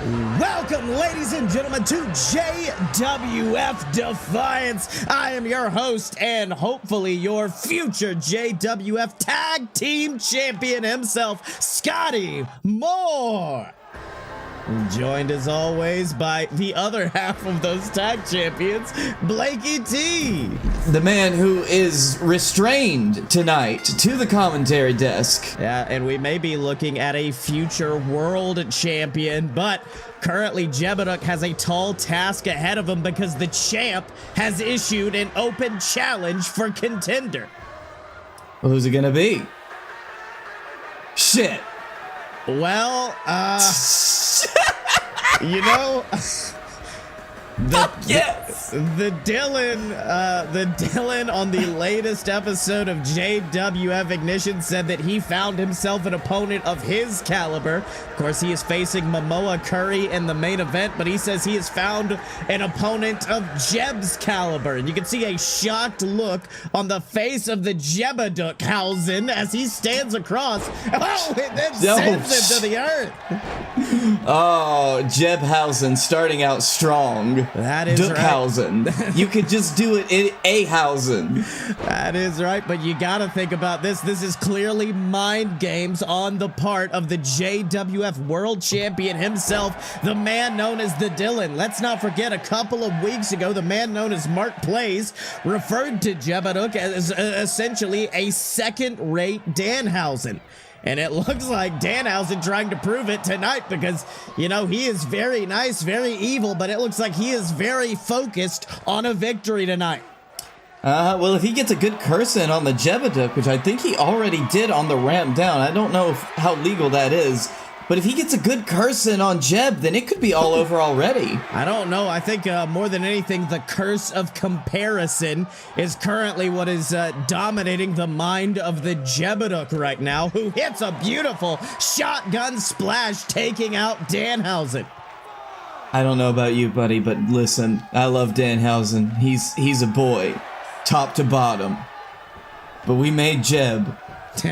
Welcome, ladies and gentlemen, to JWF Defiance. I am your host and hopefully your future JWF Tag Team Champion himself, Scotty Moore. Joined as always by the other half of those tag champions, Blakey T. The man who is restrained tonight to the commentary desk. Yeah, and we may be looking at a future world champion, but currently Jeb-A-Dook has a tall task ahead of him because the champ has issued an open challenge for Kontender. Well, who's it gonna be? Shit. Well, you know, the Dylan on the latest episode of JWF Ignition said that he found himself an opponent of his caliber. Of course, he is facing Mamoa Curry in the main event, but he says he has found an opponent of Jeb's caliber. And you can see a shocked look on the face of the Jeb-A-Dook Hausen as he stands across. Oh, and then sends him to the earth. Oh, Jeb Hausen starting out strong. That is Dookhausen. right. You could just do it in a Hausen. That is right, but you gotta think about this. This is clearly mind games on the part of the JWF World Champion himself, the man known as the Dylan. Let's not forget, a couple of weeks ago, the man known as Mark Plays referred to Jeb-A-Dook as essentially a second-rate Danhausen. And it looks like Danhausen trying to prove it tonight because, you know, he is very nice, very evil, but it looks like he is very focused on a victory tonight. Well, if he gets a good curse in on the Jeb-A-Dook, which I think he already did on the ramp down, I don't know how legal that is, but if he gets a good curse in on Jeb, then it could be all over already. I don't know. I think more than anything, the curse of comparison is currently what is dominating the mind of the Jeb-A-Dook right now, who hits a beautiful shotgun splash, taking out Danhausen. I don't know about you, buddy, but listen, I love Danhausen. He's a boy, top to bottom. But we made Jeb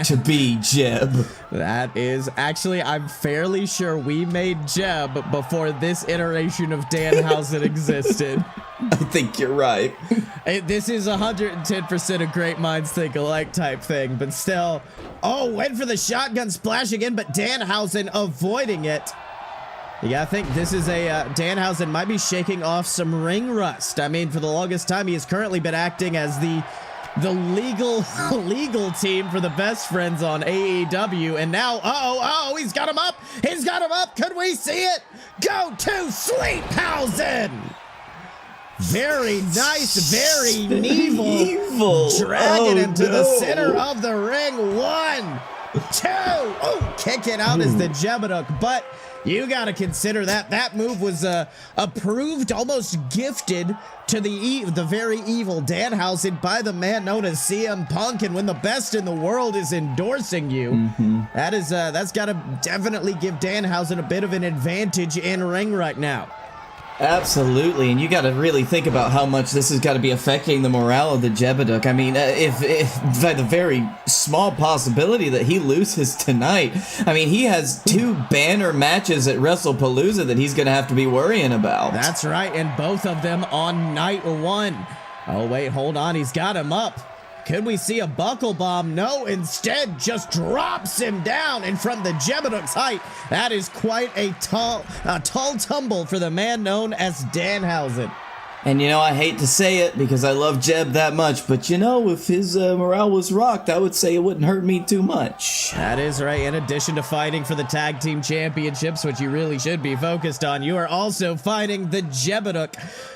to be Jeb. That is actually, I'm fairly sure we made Jeb before this iteration of Danhausen existed. I think you're right. This is 110% a great minds think alike type thing, but still. Oh, went for the shotgun splash again, but Danhausen avoiding it. You gotta think this is a Danhausen might be shaking off some ring rust. I mean, for the longest time, he has currently been acting as the legal team for the best friends on AEW, and now he's got him up, could we see it? Go to sleep, Hausen. Very nice, very evil. Dragging him to the center of the ring. 1, 2, kicking out is the Jeb-A-Dook, but you got to consider that move was approved, almost gifted to the very evil Danhausen by the man known as CM Punk. And when the best in the world is endorsing you, that's got to definitely give Danhausen a bit of an advantage in ring right now. Absolutely, and you got to really think about how much this has got to be affecting the morale of the Jeb-A-Dook. I mean, if by the very small possibility that he loses tonight, I mean, he has 2 banner matches at Wrestlepalooza that he's going to have to be worrying about. That's right, and both of them on night 1. Oh, wait, hold on, he's got him up. Could we see a buckle bomb? No, instead just drops him down, and from the Jeb-A-Dook's height, that is quite a tall tumble for the man known as Danhausen. And you know, I hate to say it because I love Jeb that much, but you know, if his morale was rocked, I would say it wouldn't hurt me too much. That is right. In addition to fighting for the tag team championships, which you really should be focused on, you are also fighting the Jeb-A-Dook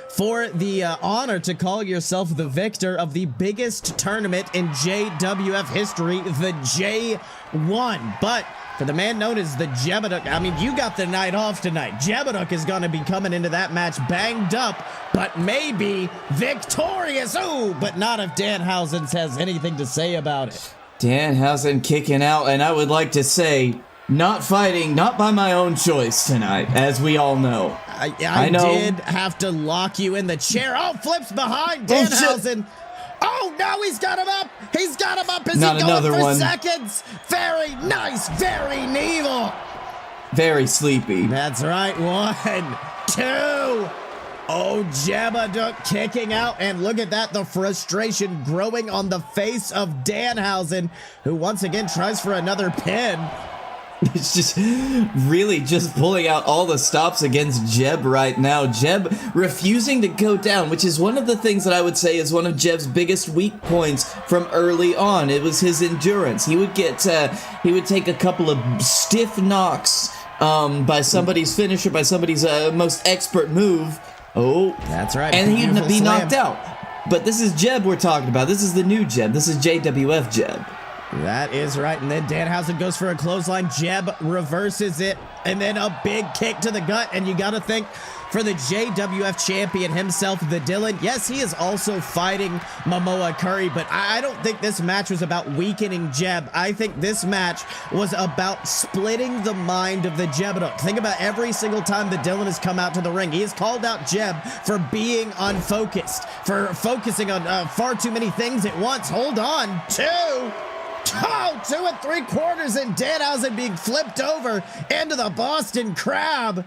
for the honor to call yourself the victor of the biggest tournament in JWF history, the J1. But for the man known as the Jeb-A-Dook, I mean, you got the night off tonight. Jeb-A-Dook is going to be coming into that match banged up, but maybe victorious. Ooh, but not if Danhausen has anything to say about it. Danhausen kicking out, and I would like to say, not fighting, not by my own choice tonight, as we all know. I did have to lock you in the chair. Oh, flips behind Danhausen. Oh, no, he's got him up. He's got him up. Is he going for seconds? Very nice, very evil. Very sleepy. That's right. 1, 2. Oh, Jeb-A-Dook kicking out, and look at that, the frustration growing on the face of Danhausen, who once again tries for another pin. It's just really just pulling out all the stops against Jeb right now. Jeb refusing to go down, which is one of the things that I would say is one of Jeb's biggest weak points from early on. It was his endurance. He would get, he would take a couple of stiff knocks by somebody's finisher, by somebody's most expert move. Oh, that's right. And he'd be slam. knocked out. But this is Jeb we're talking about. This is the new Jeb. This is JWF Jeb. That is right. And then Danhausen goes for a clothesline. Jeb reverses it. And then a big kick to the gut. And you got to think, for the JWF champion himself, the Dylan, yes, he is also fighting Mamoa Curry, but I don't think this match was about weakening Jeb. I think this match was about splitting the mind of the Jeb-A-Dook. Think about every single time the Dylan has come out to the ring. He has called out Jeb for being unfocused, for focusing on far too many things at once. Hold on. 2. Oh, 2 3/4, and Danhausen being flipped over into the Boston Crab.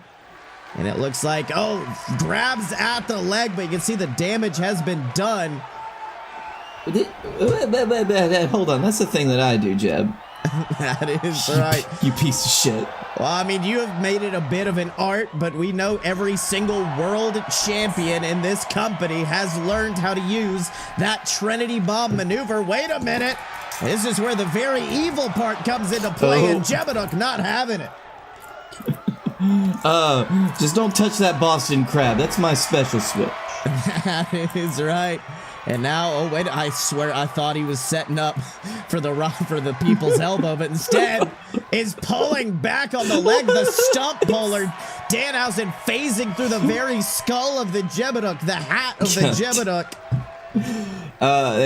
And it looks like, oh, grabs at the leg, but you can see the damage has been done. Hold on, that's the thing that I do, Jeb. That is right. You piece of shit. Well, I mean, you have made it a bit of an art, but we know every single world champion in this company has learned how to use that Trinity Bomb maneuver. Wait a minute. This is where the very evil part comes into play, and Jeb-A-Dook not having it. Just don't touch that Boston Crab. That's my special switch. That is right. And now, oh wait, I swear I thought he was setting up for the people's elbow, but instead is pulling back on the leg, the stump puller. Danhausen phasing through the very skull of the Jeb-A-Dook, the hat of the Jeb-A-Dook.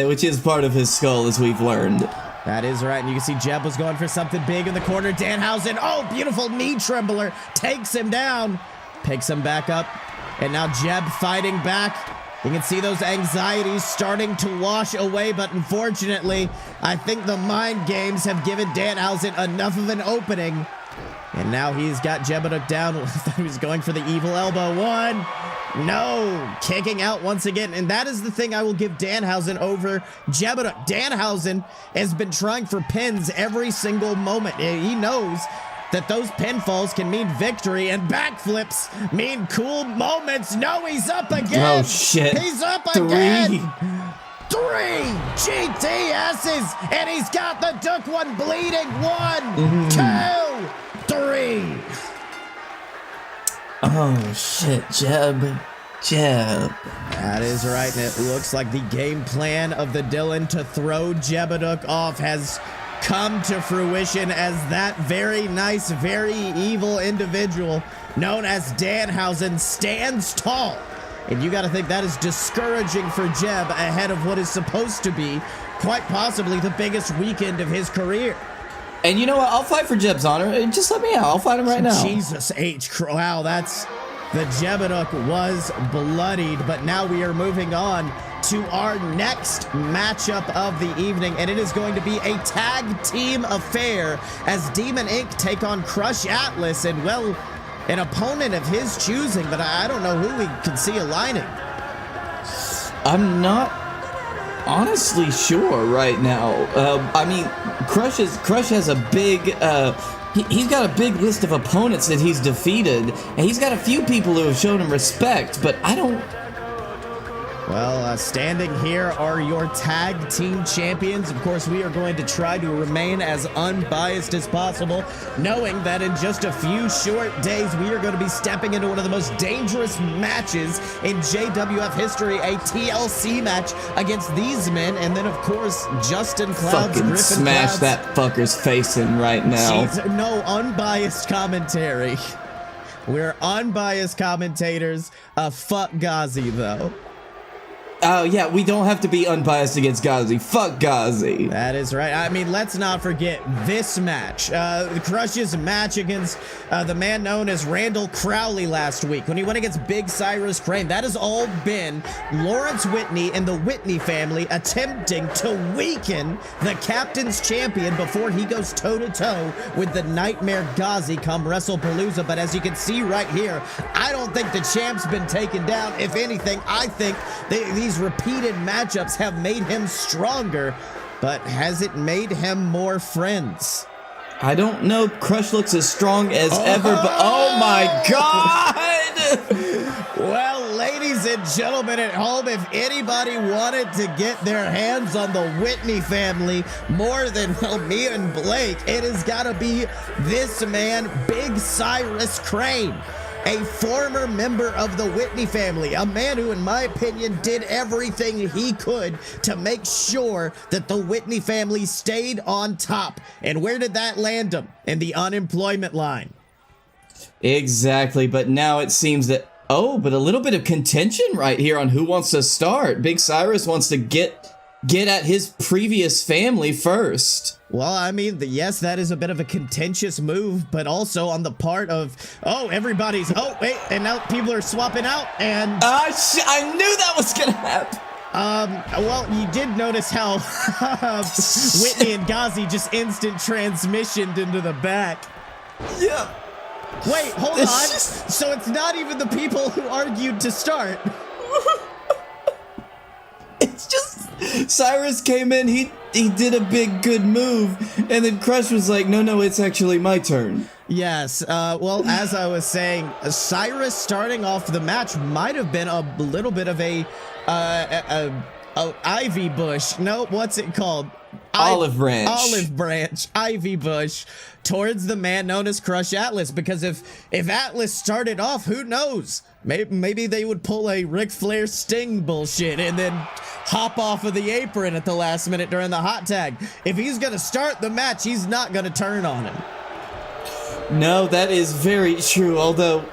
Which is part of his skull, as we've learned. That is right, and you can see Jeb was going for something big in the corner. Danhausen, oh, beautiful knee trembler, takes him down, picks him back up, and now Jeb fighting back. You can see those anxieties starting to wash away, but unfortunately, I think the mind games have given Danhausen enough of an opening. And now he's got Jeb-A-Dook down. He was going for the evil elbow. 1. No. Kicking out once again. And that is the thing I will give Danhausen over Jeb-A-Dook. Danhausen has been trying for pins every single moment. He knows that those pinfalls can mean victory, and backflips mean cool moments. No, he's up again. Oh, shit. He's up again. 3 GTSs, and he's got the Dook one bleeding. 1, 2, 3. Oh, shit, Jeb. That is right, and it looks like the game plan of the Dylan to throw Jeb-A-Dook off has come to fruition, as that very nice, very evil individual known as Danhausen stands tall. And you got to think that is discouraging for Jeb ahead of what is supposed to be quite possibly the biggest weekend of his career. And you know what? I'll fight for Jeb's honor. Just let me out. I'll fight him right now. Jesus H. Wow, that's... The Jeb-A-Dook was bloodied, but now we are moving on to our next matchup of the evening, and it is going to be a tag team affair as Demon Inc. take on Crush Atlas, and, well, an opponent of his choosing, but I don't know who we can see aligning. I'm not honestly sure right now. I mean, Crush has a big... He's got a big list of opponents that he's defeated, and he's got a few people who have shown him respect, but I don't... Well, standing here are your tag team champions. Of course, we are going to try to remain as unbiased as possible, knowing that in just a few short days, we are going to be stepping into one of the most dangerous matches in JWF history, a TLC match against these men, and then, of course, Justin Clouds, fucking Griffin smash Clouds. that fucker's face in right now. Jeez, no unbiased commentary. We're unbiased commentators. Fuck Ghazi, though. Oh, yeah, we don't have to be unbiased against Ghazi. Fuck Ghazi. That is right. I mean, let's not forget this match. Crush's match against the man known as Randall Crowley last week when he went against Big Cyrus Crane. That has all been Lawrence Whitney and the Whitney family attempting to weaken the captain's champion before he goes toe-to-toe with the Nightmare Ghazi come Wrestlepalooza. But as you can see right here, I don't think the champ's been taken down. If anything, I think these repeated matchups have made him stronger, but has it made him more friends? I don't know. Crush looks as strong as ever, but oh my God! Well, ladies and gentlemen at home, if anybody wanted to get their hands on the Whitney family more than, well, me and Blake, it has got to be this man, Big Cyrus Crane. A former member of the Whitney family, a man who, in my opinion, did everything he could to make sure that the Whitney family stayed on top. And where did that land him? In the unemployment line. Exactly, but now it seems that, but a little bit of contention right here on who wants to start. Big Cyrus wants to get at his previous family first. Well, I mean, yes, that is a bit of a contentious move, but also on the part of, everybody's, wait, and now people are swapping out, and... I knew that was gonna happen! Well, you did notice how Whitney and Ghazi just instant transmissioned into the back. Yeah. Wait, hold on. So it's not even the people who argued to start. It's just Cyrus came in, he did a big good move, and then Crush was like, no, it's actually my turn. Yes, well, as I was saying, Cyrus starting off the match might have been a little bit of a ivy bush. No, what's it called? Olive branch. Olive branch, ivy bush, towards the man known as Crush Atlas, because if Atlas started off, who knows? Maybe they would pull a Ric Flair Sting bullshit and then hop off of the apron at the last minute during the hot tag. If he's going to start the match, he's not going to turn on him. No, that is very true, although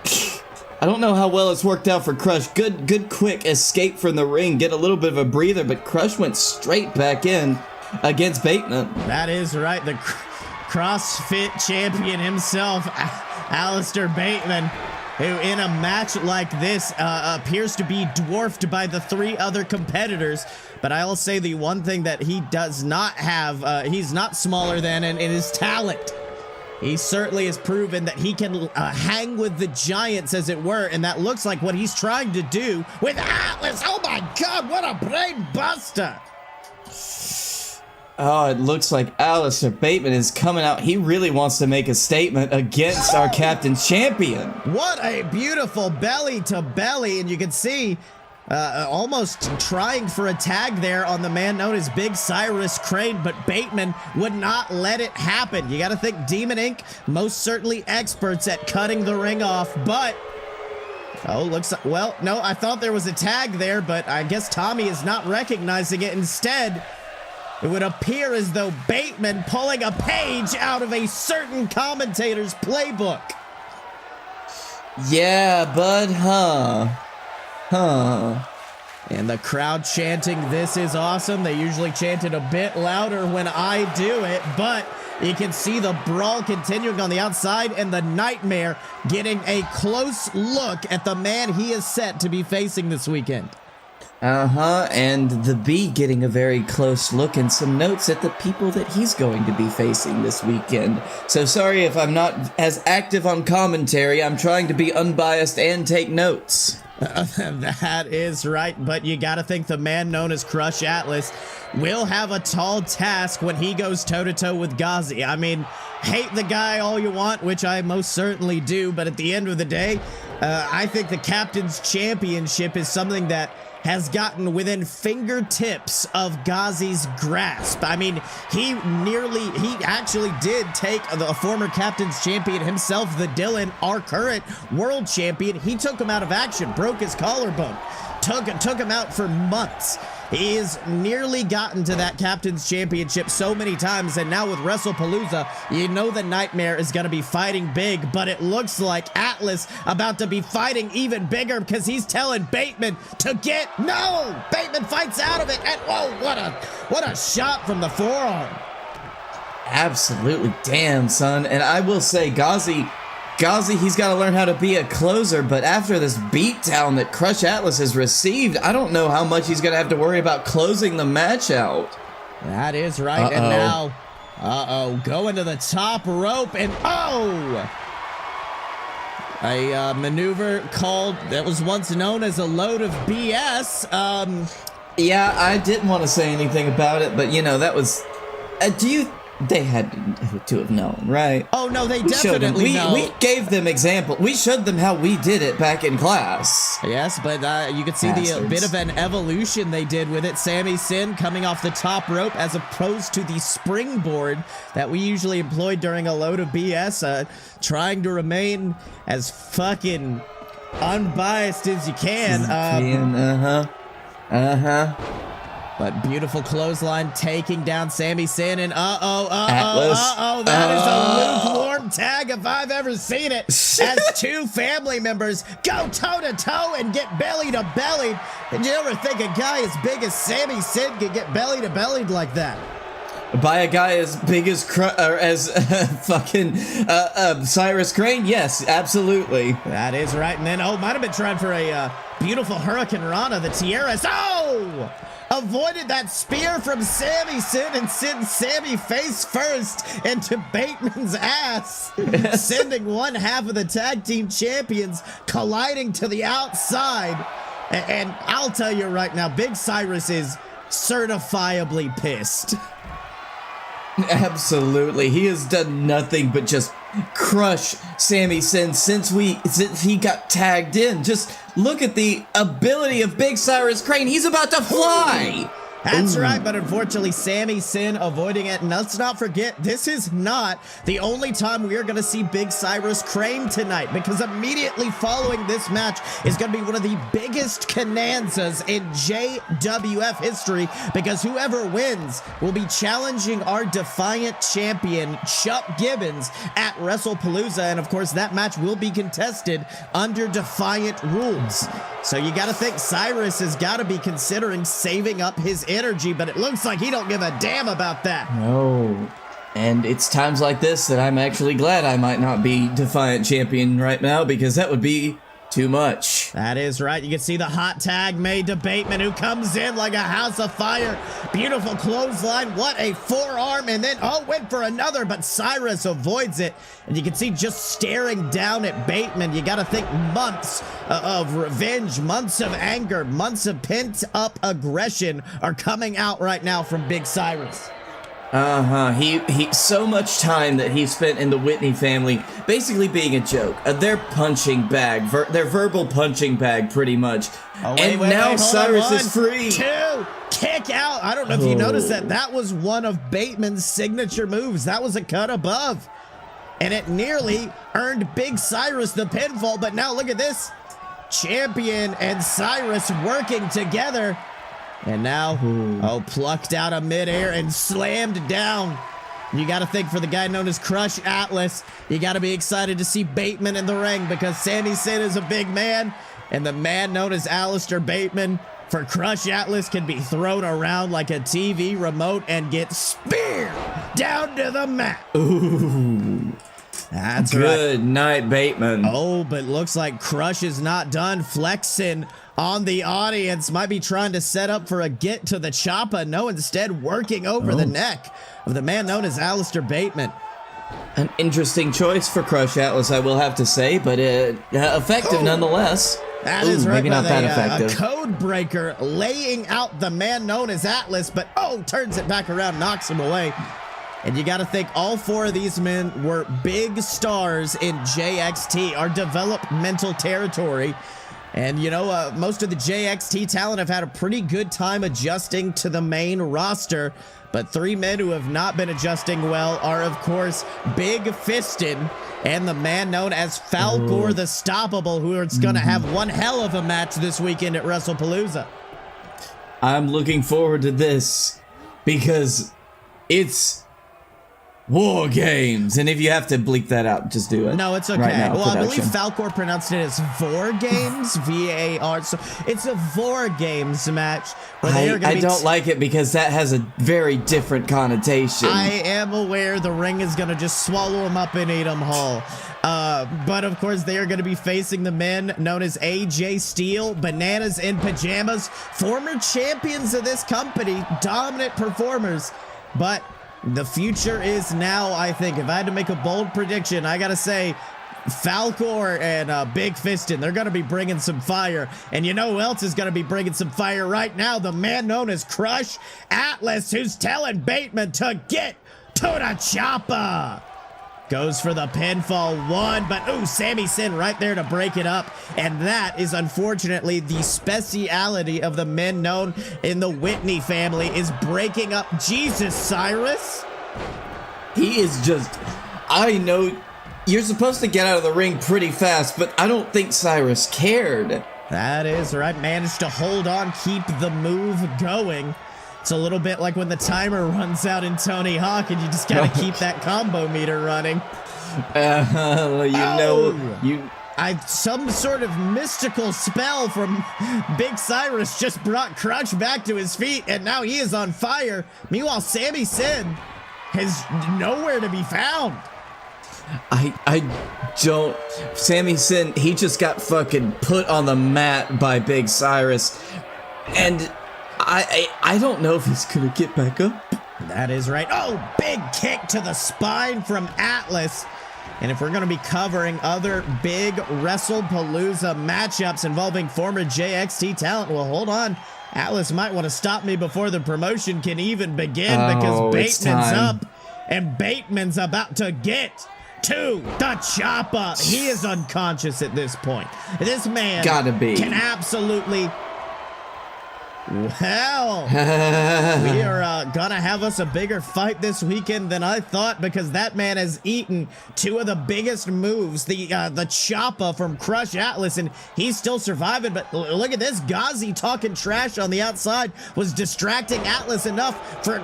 I don't know how well it's worked out for Crush. Good quick escape from the ring, get a little bit of a breather, but Crush went straight back in against Bateman. That is right, the CrossFit champion himself, Alistair Bateman, who in a match like this appears to be dwarfed by the three other competitors. But I'll say the one thing that he does not have, he's not smaller than, and it is talent. He certainly has proven that he can hang with the giants, as it were, and that looks like what he's trying to do with Atlas. Oh my God, what a brain buster! Oh, it looks like Alistair Bateman is coming out. He really wants to make a statement against our captain champion. What a beautiful belly to belly, and you can see almost trying for a tag there on the man known as Big Cyrus Crane, but Bateman would not let it happen. You got to think Demon Inc., most certainly experts at cutting the ring off, but... looks like... Well, no, I thought there was a tag there, but I guess Tommy is not recognizing it. Instead... it would appear as though Bateman pulling a page out of a certain commentator's playbook. Yeah, bud, huh? And the crowd chanting, "This is awesome." They usually chant it a bit louder when I do it, but you can see the brawl continuing on the outside and the Nightmare getting a close look at the man he is set to be facing this weekend. And the Bee getting a very close look and some notes at the people that he's going to be facing this weekend. So sorry if I'm not as active on commentary. I'm trying to be unbiased and take notes. That is right, but you gotta think the man known as Crush Atlas will have a tall task when he goes toe-to-toe with Ghazi. I mean, hate the guy all you want, which I most certainly do, but at the end of the day, I think the Captain's Championship is something that has gotten within fingertips of Ghazi's grasp. I mean, he actually did take the former Captain's Champion himself, the Dylan, our current world champion. He took him out of action, broke his collarbone, took him out for months. He's nearly gotten to that Captain's Championship so many times, and now with Wrestlepalooza, you know the Nightmare is going to be fighting big, but it looks like Atlas about to be fighting even bigger because he's telling Bateman to get... No! Bateman fights out of it, and whoa, what a shot from the forearm. Absolutely. Damn, son. And I will say, Ghazi, he's got to learn how to be a closer, but after this beatdown that Crush Atlas has received, I don't know how much he's going to have to worry about closing the match out. That is right. And now, going to the top rope, and a maneuver called that was once known as a load of BS. Yeah, I didn't want to say anything about it, but, you know, that was... They had to have known, right? Oh, no, they definitely know. We gave them example. We showed them how we did it back in class. Yes, but you can see the bit of an evolution they did with it. Sami Zayn coming off the top rope as opposed to the springboard that we usually employed during a load of BS. Trying to remain as fucking unbiased as you can. But beautiful clothesline taking down Sami Zayn, and that is a lukewarm tag if I've ever seen it. As two family members go toe-to-toe and get belly-to-belly. Did you ever think a guy as big as Sami Zayn could get belly-to-bellied like that? By a guy as big as Cyrus Crane? Yes, absolutely. That is right. And then, might have been trying for a beautiful Hurricane Rana, the Tierras. Avoided that spear from Sami Zayn and sent Sami face first into Bateman's ass, sending one half of the tag team champions colliding to the outside. And I'll tell you right now, Big Cyrus is certifiably pissed. Absolutely. He has done nothing but just crush Sami Zayn since he got tagged in. Just look at the ability of Big Cyrus Crane. He's about to fly. That's right, but unfortunately, Sami Zayn avoiding it. And let's not forget, this is not the only time we are going to see Big Cyrus Crane tonight, because immediately following this match is going to be one of the biggest Konanzas in JWF history, because whoever wins will be challenging our Defiant champion, Chuck Gibbons, at Wrestlepalooza. And of course, that match will be contested under Defiant rules. So you got to think Cyrus has got to be considering saving up his energy, but it looks like he don't give a damn about that. No. And it's times like this that I'm actually glad I might not be Defiant champion right now, because that would be too much. That is right. You can see the hot tag made to Bateman, who comes in like a house of fire. Beautiful clothesline. What a forearm. And then, went for another, but Cyrus avoids it. And you can see just staring down at Bateman. You got to think months of revenge, months of anger, months of pent-up aggression are coming out right now from Big Cyrus. He so much time that he spent in the Whitney family basically being a joke. Their punching bag, their verbal punching bag, pretty much. Now Cyrus is free. 2, kick out. I don't know if you noticed that. That was one of Bateman's signature moves. That was a cut above. And it nearly earned Big Cyrus the pinfall, but now look at this. Champion and Cyrus working together. And now, plucked out of midair and slammed down. You got to think, for the guy known as Crush Atlas, you got to be excited to see Bateman in the ring, because Sami Zayn is a big man, and the man known as Alistair Bateman for Crush Atlas can be thrown around like a TV remote and get speared down to the mat. Ooh. That's right. Good night, Bateman. But looks like Crush is not done flexing on the audience. Might be trying to set up for a get to the choppa. No, instead working over the neck of the man known as Alistair Bateman. An interesting choice for Crush Atlas, I will have to say, but effective nonetheless. That is right. Maybe not that effective. A code breaker laying out the man known as Atlas, but turns it back around, knocks him away. And you got to think, all 4 of these men were big stars in JXT, our developmental territory. And, most of the JXT talent have had a pretty good time adjusting to the main roster. But 3 men who have not been adjusting well are, of course, Big Fistin and the man known as Falcor the Stoppable, who is going to have one hell of a match this weekend at Wrestlepalooza. I'm looking forward to this because it's War Games, and if you have to bleep that out, just do it. No, it's okay. Right now, well, I production. believe Falcor pronounced it as Vor Games, V-A-R. So it's a Vor Games match. Where they are I don't like it because that has a very different connotation. I am aware the ring is going to just swallow them up and eat them whole. But of course, they are going to be facing the men known as AJ Steele, Bananas in Pajamas, former champions of this company, dominant performers. But the future is now, I think. If I had to make a bold prediction, I got to say Falcor and Big Fistin, they're going to be bringing some fire. And you know who else is going to be bringing some fire right now? The man known as Crush Atlas, who's telling Bateman to get to the chopper. Goes for the pinfall one, but ooh, Sami Zayn right there to break it up. And that is unfortunately the speciality of the men known in the Whitney family, is breaking up. Jesus, Cyrus. He is just, I know you're supposed to get out of the ring pretty fast, but I don't think Cyrus cared. That is right. Managed to hold on, keep the move going. It's a little bit like when the timer runs out in Tony Hawk and you just gotta keep that combo meter running. Some sort of mystical spell from Big Cyrus just brought Crutch back to his feet, and now he is on fire. Meanwhile, Sami Zayn is nowhere to be found. I don't. Sami Zayn, he just got fucking put on the mat by Big Cyrus, and I don't know if he's gonna get back up. That is right. Oh, big kick to the spine from Atlas. And if we're going to be covering other big Wrestlepalooza matchups involving former JXT talent, well, hold on. Atlas might want to stop me before the promotion can even begin, because Bateman's up, and Bateman's about to get to the chopper. He is unconscious at this point. This man can absolutely... Well, we are gonna have us a bigger fight this weekend than I thought, because that man has eaten two of the biggest moves, the chopper from Crush Atlas, and he's still surviving. But look at this, Ghazi talking trash on the outside was distracting Atlas enough for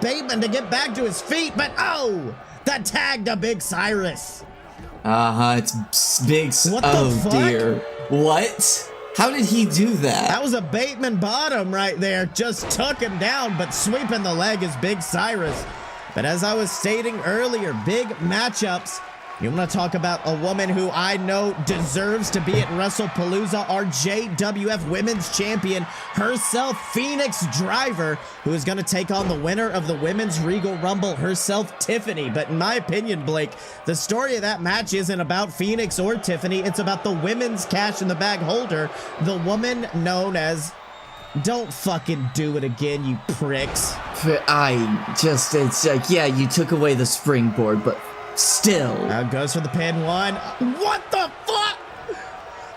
Bateman to get back to his feet. But oh, the tag to Big Cyrus. It's Big. What the fuck? Dear, what? How did he do that? That was a Bateman bottom right there. Just took him down, but sweeping the leg is Big Cyrus. But as I was stating earlier, big matchups. You want to talk about a woman who I know deserves to be at Wrestlepalooza, our JWF Women's Champion herself, Phoenix Driver, who is going to take on the winner of the Women's Regal Rumble herself, Tiffany. But in my opinion, Blake, the story of that match isn't about Phoenix or Tiffany. It's about the women's cash in the bag holder, the woman known as... Don't fucking do it again, you pricks. It's like, yeah, you took away the springboard, but... Still. Now goes for the pin one. What the fuck?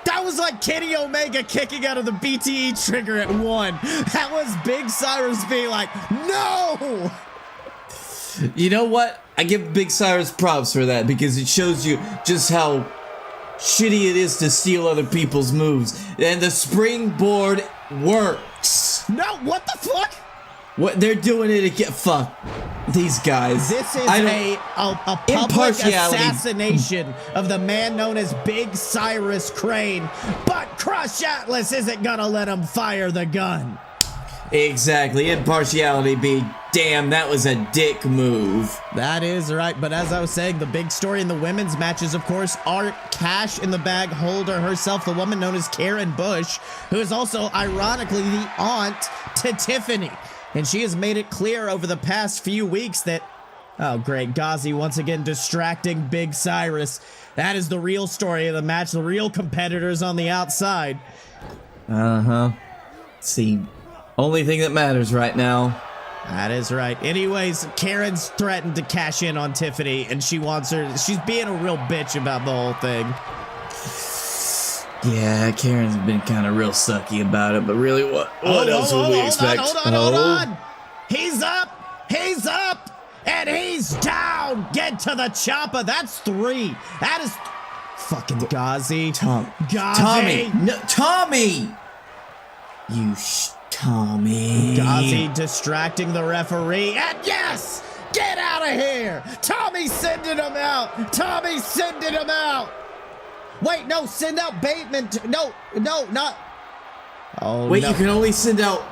That was like Kenny Omega kicking out of the BTE trigger at one. That was Big Cyrus being like, no! You know what? I give Big Cyrus props for that, because it shows you just how shitty it is to steal other people's moves. And the springboard works. No, what the fuck? What they're doing it again? Fuck these guys. This is a public assassination of the man known as Big Cyrus Crane. But Crush Atlas isn't gonna let him fire the gun. Exactly. Impartiality be damn, that was a dick move. That is right. But as I was saying, the big story in the women's matches, of course, are cash in the bag holder herself, the woman known as Karen Bush, who is also ironically the aunt to Tiffany. And she has made it clear over the past few weeks that, oh great, Ghazi once again distracting Big Cyrus. That is the real story of the match, the real competitors on the outside. See, only thing that matters right now. That is right. Anyways, Karen's threatened to cash in on Tiffany, and she wants her, she's being a real bitch about the whole thing. Yeah, Karen's been kind of real sucky about it, but really, what else would we expect? Hold on. He's up. and he's down. Get to the chopper. That's 3. That is fucking Ghazi. Tommy. No, Tommy. Tommy. Ghazi distracting the referee. And yes, get out of here. Tommy sending him out. Tommy sending him out. Wait, no, send out Bateman. No, not. Oh, wait, no. you can only send out.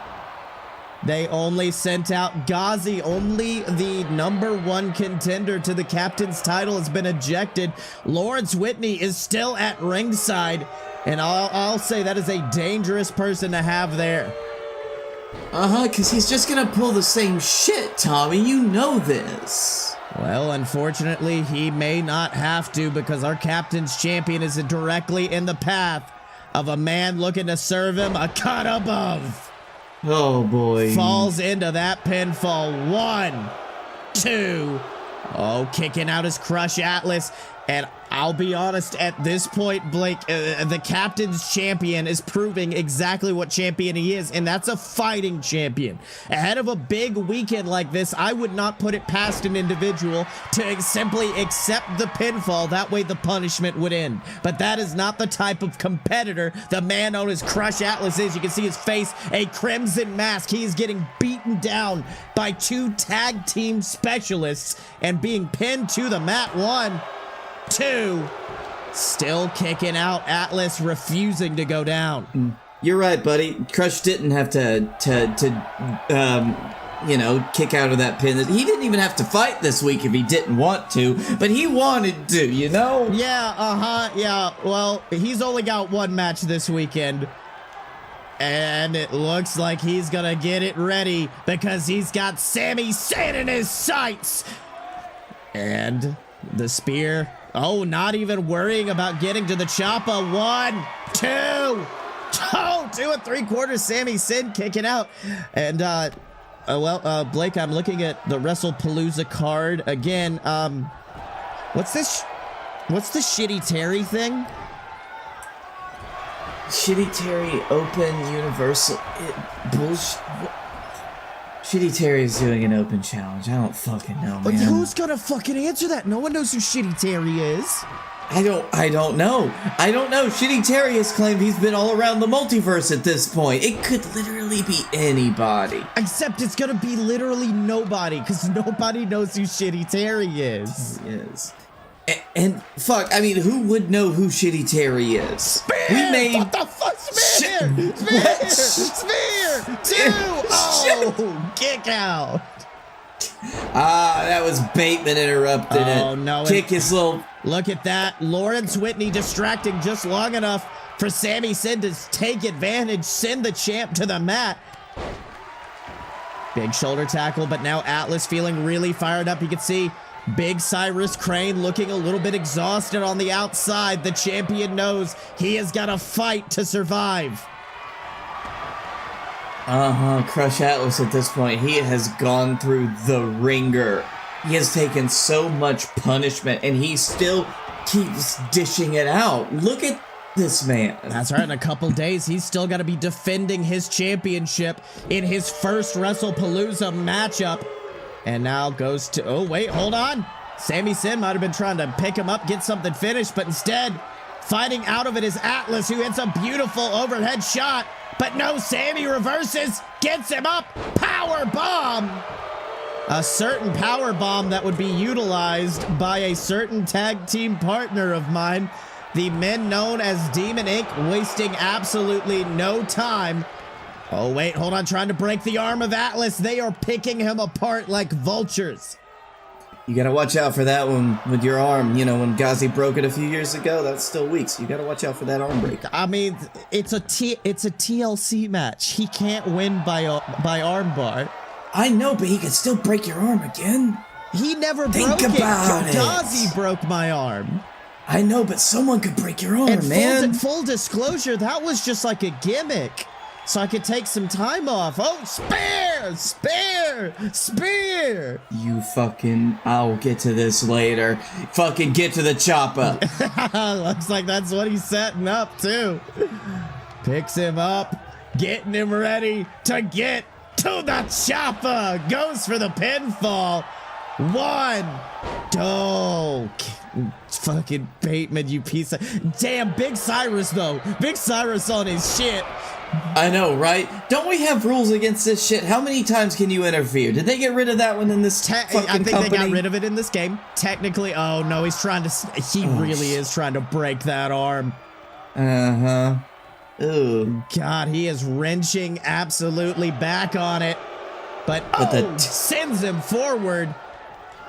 They only sent out Ghazi. Only the #1 contender to the captain's title has been ejected. Lawrence Whitney is still at ringside, and I'll say that is a dangerous person to have there. Because he's just gonna pull the same shit, Tommy. You know this. Well, unfortunately, he may not have to, because our captain's champion is directly in the path of a man looking to serve him a cut above. Oh, boy. Falls into that pinfall. 1, 2. Oh, kicking out his Crush Atlas. And I'll be honest, at this point, Blake, the captain's champion is proving exactly what champion he is, and that's a fighting champion. Ahead of a big weekend like this, I would not put it past an individual to simply accept the pinfall. That way the punishment would end. But that is not the type of competitor the man known as Crush Atlas is. You can see his face, a crimson mask. He is getting beaten down by 2 tag team specialists and being pinned to the mat. 1, 2, still kicking out. Atlas refusing to go down. You're right, buddy. Crush didn't have to kick out of that pin. He didn't even have to fight this week if he didn't want to, but he wanted to, you know? Yeah, yeah. Well, he's only got 1 match this weekend, and it looks like he's gonna get it ready because he's got Sami Zayn in his sights. And the spear. Oh, not even worrying about getting to the chopper. 1, 2. Oh, 2 3/4. Sami Zayn kicking out. And, Blake, I'm looking at the Wrestlepalooza card again. What's this? What's the Shitty Terry thing? Shitty Terry Open Universal bullshit. Shitty Terry's doing an open challenge. I don't fucking know, man. But who's gonna fucking answer that? No one knows who Shitty Terry is. I don't know. Shitty Terry has claimed he's been all around the multiverse at this point. It could literally be anybody. Except it's gonna be literally nobody, because nobody knows who Shitty Terry is. He is. And fuck, I mean, who would know who Shitty Terry is? Spear! What the fuck? Spear! Spear! 2! Oh, kick out. That was Bateman interrupted it. Oh, no. Kick his little... Look at that. Lawrence Whitney distracting just long enough for Sami Zayn to take advantage, send the champ to the mat. Big shoulder tackle, but now Atlas feeling really fired up. You can see Big Cyrus Crane looking a little bit exhausted on the outside. The champion knows he has got to fight to survive. Crush Atlas at this point, he has gone through the ringer. He has taken so much punishment, and he still keeps dishing it out. Look at this man. That's right. In a couple days, he's still got to be defending his championship in his first Wrestlepalooza matchup. And now goes to... Oh, wait, hold on. Sami Zayn might have been trying to pick him up, get something finished, but instead, fighting out of it is Atlas, who hits a beautiful overhead shot. But no, Sami reverses, gets him up, power bomb. A certain power bomb that would be utilized by a certain tag team partner of mine, the men known as Demon Inc., wasting absolutely no time. Oh, wait, hold on, trying to break the arm of Atlas. They are picking him apart like vultures. You gotta watch out for that one with your arm. You know, when Ghazi broke it a few years ago, that's still weak, so you gotta watch out for that arm break. I mean, it's a TLC match. He can't win by armbar. I know, but he could still break your arm again. He never broke it. Think about it. Ghazi broke my arm. I know, but someone could break your arm, man. Full disclosure, that was just like a gimmick, so I could take some time off. Oh, spear! Spear! Spear! You fucking... I'll get to this later. Fucking get to the chopper. Looks like that's what he's setting up, too. Picks him up, getting him ready to get to the chopper. Goes for the pinfall. one. Oh, fucking Bateman, you piece of... Damn, Big Cyrus, though. Big Cyrus on his shit. I know, right? Don't we have rules against this shit? How many times can you interfere? Did they get rid of that one in this fucking I think company? they got rid of it in this game. Technically, oh no, he's trying to... He really is trying to break that arm. Uh-huh. Ooh. God, he is wrenching absolutely back on it. But sends him forward.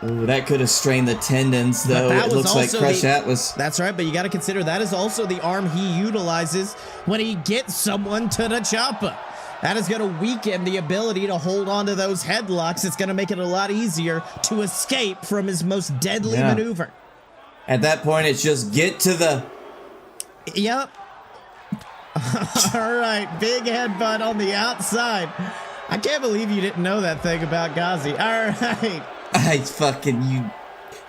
Ooh, that could have strained the tendons, though. It looks like Crush Atlas. That's right, but you got to consider that is also the arm he utilizes when he gets someone to the chopper. That is going to weaken the ability to hold on to those headlocks. It's going to make it a lot easier to escape from his most deadly maneuver. At that point, it's just get to the... Yep. All right, big headbutt on the outside. I can't believe you didn't know that thing about Ghazi. All right. I fucking, you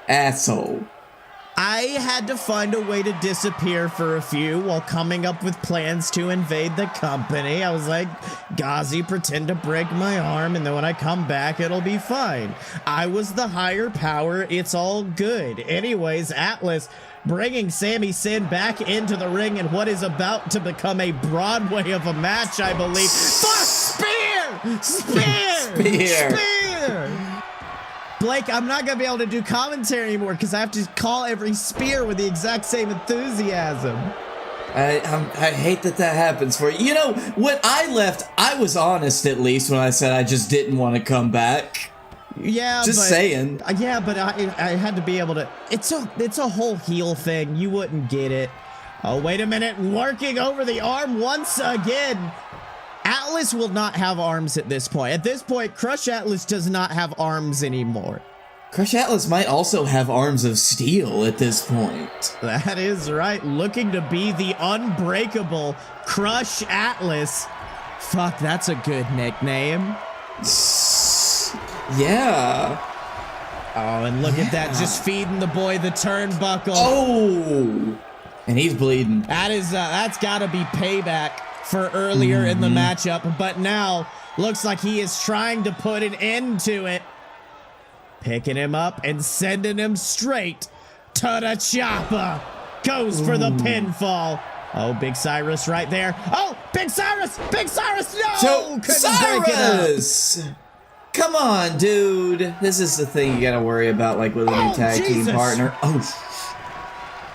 asshole. I had to find a way to disappear for a few while coming up with plans to invade the company. I was like, Ghazi, pretend to break my arm, and then when I come back, it'll be fine. I was the higher power. It's all good. Anyways, Atlas bringing Sami Zayn back into the ring in what is about to become a Broadway of a match, I believe. Fuck! Spear! Spear! Spear! Blake, I'm not going to be able to do commentary anymore because I have to call every spear with the exact same enthusiasm. I hate that happens for you. You know, when I left, I was honest at least when I said I just didn't want to come back. Yeah, just saying. Yeah, but I had to be able to. It's a whole heel thing. You wouldn't get it. Oh, wait a minute. Working over the arm once again. Atlas will not have arms at this point. At this point, Crush Atlas does not have arms anymore. Crush Atlas might also have arms of steel at this point. That is right. Looking to be the unbreakable Crush Atlas. Fuck, that's a good nickname. Yeah. Oh, and look at that. Just feeding the boy the turnbuckle. Oh. And he's bleeding. That's got to be payback for earlier in the matchup, but now looks like he is trying to put an end to it. Picking him up and sending him straight to the chopper. Goes for the pinfall. Oh, Big Cyrus right there. Oh, Big Cyrus! Big Cyrus! No! So, Cyrus! Come on, dude. This is the thing you gotta worry about, like with a new tag team partner. Oh,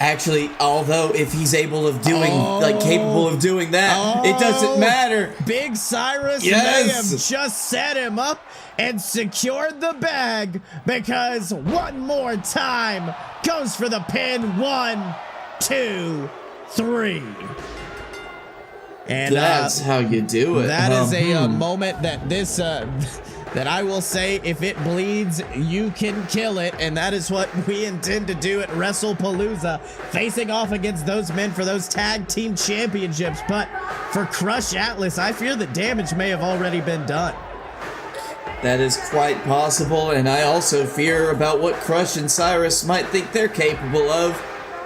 actually, although if he's able of doing, capable of doing that, it doesn't matter. Big Cyrus may have just set him up and secured the bag because one more time goes for the pin. 1, 2, 3. And that's how you do it. That is a moment that this that I will say, if it bleeds, you can kill it. And that is what we intend to do at Wrestlepalooza, facing off against those men for those tag team championships. But for Crush Atlas, I fear the damage may have already been done. That is quite possible, and I also fear about what Crush and Cyrus might think they're capable of,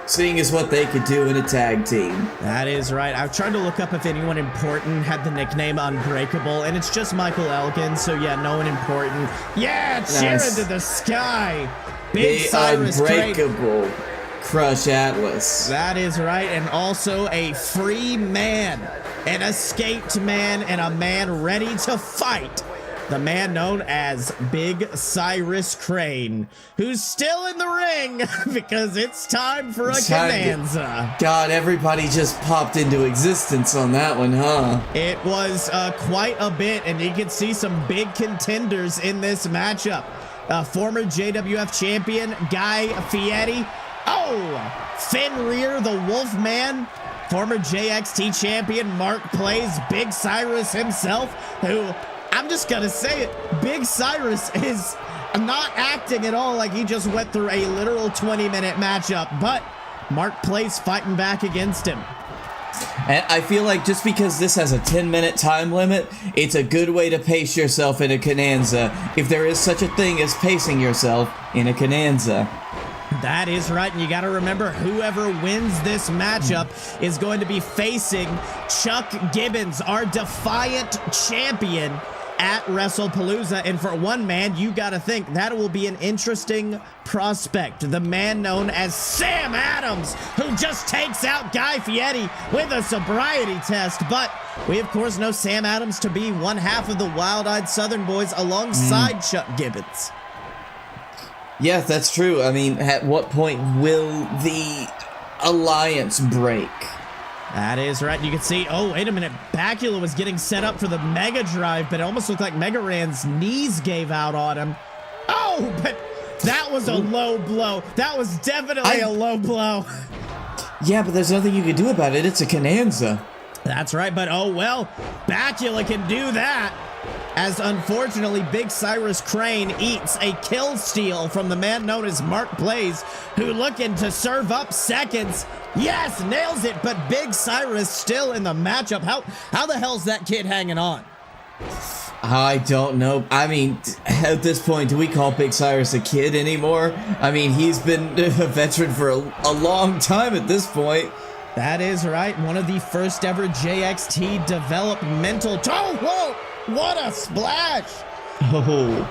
seeing as what they could do in a tag team. That is right. I've tried to look up if anyone important had the nickname Unbreakable, and it's just Michael Elgin, so yeah, no one important. Yeah, cheering to the sky. Big Cyrus Unbreakable Crush Atlas. That is right, and also a free man, an escaped man, and a man ready to fight. The man known as Big Cyrus Crane, who's still in the ring because it's time for a Konanza. God, everybody just popped into existence on that one, huh? It was quite a bit, and you can see some big contenders in this matchup. Former JWF champion Guy Fieri. Oh, Fenrir the Wolfman. Former JXT champion Mark Plays. Big Cyrus himself, who... I'm just gonna say it, Big Cyrus is not acting at all like he just went through a literal 20-minute matchup, but Mark Place fighting back against him. And I feel like just because this has a 10-minute time limit, it's a good way to pace yourself in a Konanza, if there is such a thing as pacing yourself in a Konanza. That is right, and you got to remember, whoever wins this matchup is going to be facing Chuck Gibbons, our Defiant champion, at Wrestlepalooza. And for one man, you got to think that will be an interesting prospect. The man known as Sam Adams, who just takes out Guy Fieri with a sobriety test. But we, of course, know Sam Adams to be one half of the Wild-Eyed Southern Boys alongside Chuck Gibbons. Yeah, that's true. I mean, at what point will the alliance break? That is right. You can see, oh, wait a minute. Bacula was getting set up for the Mega Drive, but it almost looked like Mega Ran's knees gave out on him. Oh, but that was a low blow. That was definitely a low blow. Yeah, but there's nothing you can do about it. It's a Konanza. That's right, but oh well, Bacula can do that. As unfortunately, Big Cyrus Crane eats a kill steal from the man known as Mark Plays, who looking to serve up seconds. Yes, nails it, but Big Cyrus still in the matchup. How the hell's that kid hanging on? I don't know. I mean, at this point, do we call Big Cyrus a kid anymore? I mean, he's been a veteran for a long time at this point. That is right. One of the first ever JXT developmental. Oh, whoa! What a splash! Oh,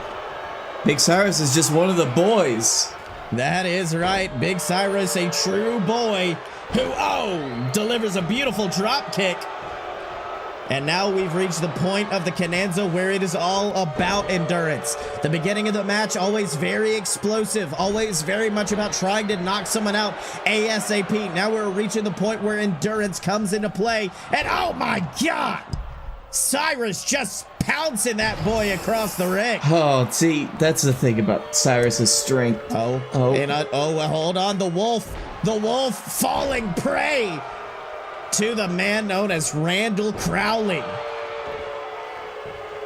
Big Cyrus is just one of the boys. That is right. Big Cyrus, a true boy who, delivers a beautiful drop kick. And now we've reached the point of the Konanza where it is all about endurance. The beginning of the match, always very explosive, always very much about trying to knock someone out ASAP. Now we're reaching the point where endurance comes into play. And oh my God! Cyrus just pouncing that boy across the ring. Oh, see, that's the thing about Cyrus's strength. Well, hold on. The wolf falling prey to the man known as Randall Crowley.